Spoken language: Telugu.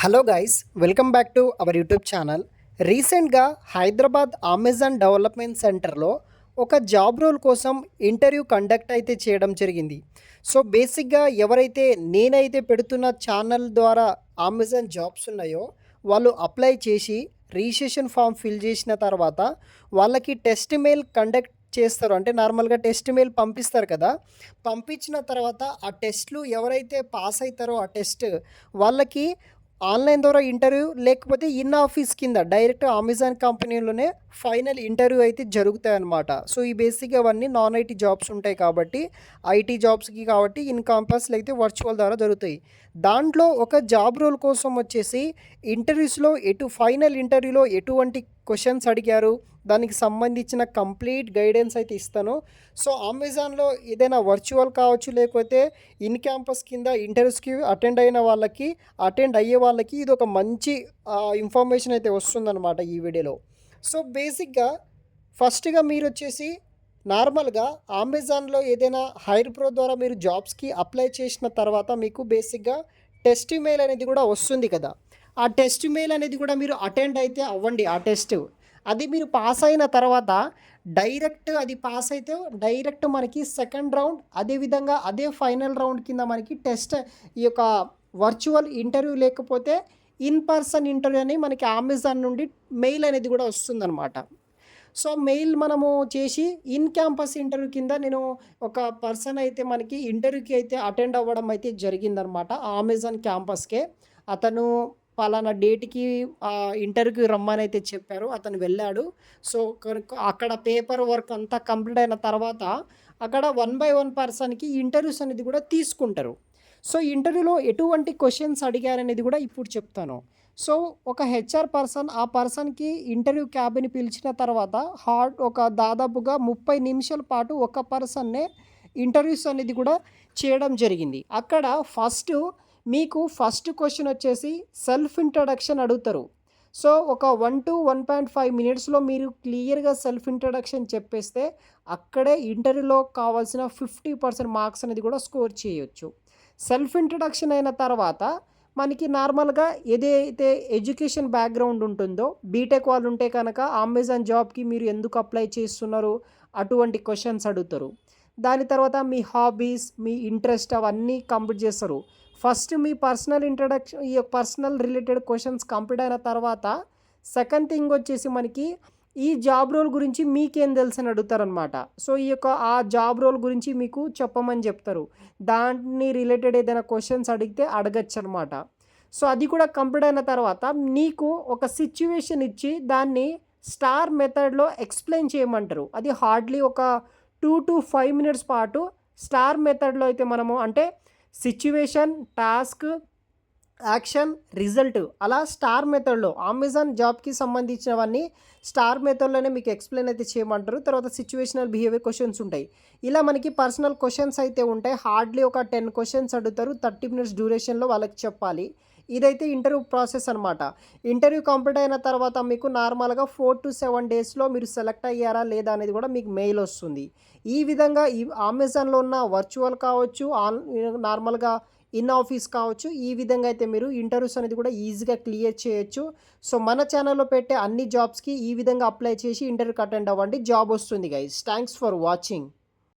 Hello guys, welcome back to our YouTube channel. రీసెంట్గా హైదరాబాద్ అమెజాన్ డెవలప్మెంట్ సెంటర్లో ఒక జాబ్ రోల్ కోసం ఇంటర్వ్యూ కండక్ట్ అయితే చేయడం జరిగింది. సో బేసిక్గా ఎవరైతే నేనైతే పెడుతున్న ఛానల్ ద్వారా అమెజాన్ జాబ్స్ ఉన్నాయో వాళ్ళు అప్లై చేసి రిజిస్ట్రేషన్ ఫామ్ ఫిల్ చేసిన తర్వాత వాళ్ళకి టెస్ట్ మెయిల్ కండక్ట్ చేస్తారు. అంటే నార్మల్గా టెస్ట్ మెయిల్ పంపిస్తారు కదా. పంపించిన తర్వాత ఆ టెస్ట్లు ఎవరైతే పాస్ అవుతారో ఆ టెస్ట్ వాళ్ళకి ఆన్లైన్ ద్వారా ఇంటర్వ్యూ లేకపోతే ఇన్ ఆఫీస్ కింద డైరెక్ట్ అమెజాన్ కంపెనీలోనే ఫైనల్ ఇంటర్వ్యూ అయితే జరుగుతాయన్నమాట. సో ఈ బేసిక్గా అవన్నీ నాన్ ఐటీ జాబ్స్ ఉంటాయి కాబట్టి ఐటీ జాబ్స్కి కాబట్టి ఇన్ క్యాంపస్ లేకపోతే వర్చువల్ ద్వారా జరుగుతాయి. దాంట్లో ఒక జాబ్ రోల్ కోసం వచ్చేసి ఇంటర్వ్యూస్లో ఫైనల్ ఇంటర్వ్యూలో ఎటువంటి క్వశ్చన్స్ అడిగారు దానికి సంబంధించిన కంప్లీట్ గైడెన్స్ అయితే ఇస్తాను. సో అమెజాన్లో ఏదైనా వర్చువల్ కావచ్చు లేకపోతే ఇన్ క్యాంపస్ కింద ఇంటర్వ్యూస్కి అటెండ్ అయ్యే వాళ్ళకి ఇది ఒక మంచి ఇన్ఫర్మేషన్ అయితే వస్తుందన్నమాట ఈ వీడియోలో. సో బేసిక్గా ఫస్ట్గా మీరు వచ్చేసి నార్మల్గా అమెజాన్లో ఏదైనా హైర్ ప్రో ద్వారా మీరు జాబ్స్కి అప్లై చేసిన తర్వాత మీకు బేసిక్గా టెస్ట్ మెయిల్ అనేది కూడా వస్తుంది కదా. ఆ టెస్ట్ మెయిల్ అనేది కూడా మీరు అటెండ్ అయితే అవ్వండి. ఆ టెస్ట్ అది మీరు పాస్ అయిన తర్వాత అది పాస్ అయితే డైరెక్ట్ మనకి సెకండ్ రౌండ్, అదేవిధంగా అదే ఫైనల్ రౌండ్ కింద మనకి టెస్ట్ ఈ యొక్క వర్చువల్ ఇంటర్వ్యూ లేకపోతే ఇన్ పర్సన్ ఇంటర్వ్యూ అని మనకి అమెజాన్ నుండి మెయిల్ అనేది కూడా వస్తుందన్నమాట. సో మెయిల్ మనము చేసి ఇన్ క్యాంపస్ ఇంటర్వ్యూ కింద నేను ఒక పర్సన్ అయితే మనకి ఇంటర్వ్యూకి అయితే అటెండ్ అవ్వడం అయితే జరిగిందనమాట. అమెజాన్ క్యాంపస్కే అతను పలానా డేట్కి ఇంటర్వ్యూకి రమ్మని అయితే చెప్పారు. అతను వెళ్ళాడు. సో అక్కడ పేపర్ వర్క్ అంతా కంప్లీట్ అయిన తర్వాత అక్కడ 1 బై 1 పర్సన్కి ఇంటర్వ్యూస్ అనేది కూడా తీసుకుంటారు. సో ఇంటర్వ్యూలో ఎటువంటి క్వశ్చన్స్ అడిగారనేది కూడా ఇప్పుడు చెప్తాను. సో ఒక హెచ్ఆర్ పర్సన్ ఆ పర్సన్కి ఇంటర్వ్యూ క్యాబిన్ పిలిచిన తర్వాత ఒక దాదాపుగా 30 నిమిషాల పాటు ఒక పర్సన్నే ఇంటర్వ్యూస్ అనేది కూడా చేయడం జరిగింది. అక్కడ ఫస్ట్ క్వశ్చన్ వచ్చేసి సెల్ఫ్ ఇంట్రడక్షన్ అడుగుతారు. సో ఒక 1 to 1.5 మినిట్స్లో మీరు క్లియర్గా సెల్ఫ్ ఇంట్రడక్షన్ చెప్పేస్తే అక్కడే ఇంటర్వ్యూలో కావాల్సిన 50% మార్క్స్ అనేది కూడా స్కోర్ చేయొచ్చు. సెల్ఫ్ ఇంట్రడక్షన్ అయిన తర్వాత మనకి నార్మల్గా ఏదైతే ఎడ్యుకేషన్ బ్యాక్గ్రౌండ్ ఉంటుందో బీటెక్ వాళ్ళు ఉంటే కనుక అమెజాన్ జాబ్కి మీరు ఎందుకు అప్లై చేస్తున్నారు అటువంటి క్వశ్చన్స్ అడుగుతారు. దాని తర్వాత మీ హాబీస్, మీ ఇంట్రెస్ట్ అవన్నీ కంప్లీట్ చేస్తారు. ఫస్ట్ మీ పర్సనల్ ఇంట్రడక్షన్ ఈ పర్సనల్ రిలేటెడ్ క్వశ్చన్స్ కంప్లీట్ అయిన తర్వాత సెకండ్ థింగ్ వచ్చేసి మనకి ఈ జాబ్ రోల్ గురించి మీకేం తెలుసు అని అడుగుతారనమాట. సో ఆ జాబ్ రోల్ గురించి మీకు చెప్పమని చెప్తారు. దాన్ని రిలేటెడ్ ఏదైనా క్వశ్చన్స్ అడిగితే అడగచ్చు అనమాట. సో అది కూడా కంప్లీట్ అయిన తర్వాత నీకు ఒక సిచ్యువేషన్ ఇచ్చి దాన్ని స్టార్ మెథడ్లో ఎక్స్ప్లెయిన్ చేయమంటారు. అది హార్డ్లీ ఒక 2 to 5 మినిట్స్ పాటు స్టార్ మెథడ్లో అయితే మనము అంటే సిచ్యువేషన్, టాస్క్, యాక్షన్, రిజల్ట్ అలా స్టార్ మెథడ్లో అమెజాన్ జాబ్కి సంబంధించినవన్నీ స్టార్ మెథడ్లోనే మీకు ఎక్స్ప్లెయిన్ అయితే చేయమంటారు. తర్వాత సిచ్యువేషనల్ బిహేవియర్ క్వశ్చన్స్ ఉంటాయి. ఇలా మనకి పర్సనల్ క్వశ్చన్స్ అయితే ఉంటాయి. హార్డ్లీ ఒక 10 క్వశ్చన్స్ అడుగుతారు. 30 మినిట్స్ డ్యూరేషన్లో వాళ్ళకి చెప్పాలి. ఇదైతే ఇంటర్వ్యూ ప్రాసెస్ అనమాట. ఇంటర్వ్యూ కంప్లీట్ అయిన తర్వాత మీకు నార్మల్గా 4 to 7 డేస్లో మీరు సెలెక్ట్ అయ్యారా లేదా అనేది కూడా మీకు మెయిల్ వస్తుంది. ఈ విధంగా ఈ అమెజాన్లో ఉన్న వర్చువల్ కావచ్చు, నార్మల్గా ఇన్ ఆఫీస్ కావచ్చు, ఈ విధంగా అయితే మీరు ఇంటర్వ్యూస్ అనేది కూడా ఈజీగా క్లియర్ చేయొచ్చు. సో మన ఛానల్లో పెట్టే అన్ని జాబ్స్కి ఈ విధంగా అప్లై చేసి ఇంటర్వ్యూకి అటెండ్ అవ్వండి. జాబ్ వస్తుంది గైస్. Thanks for watching.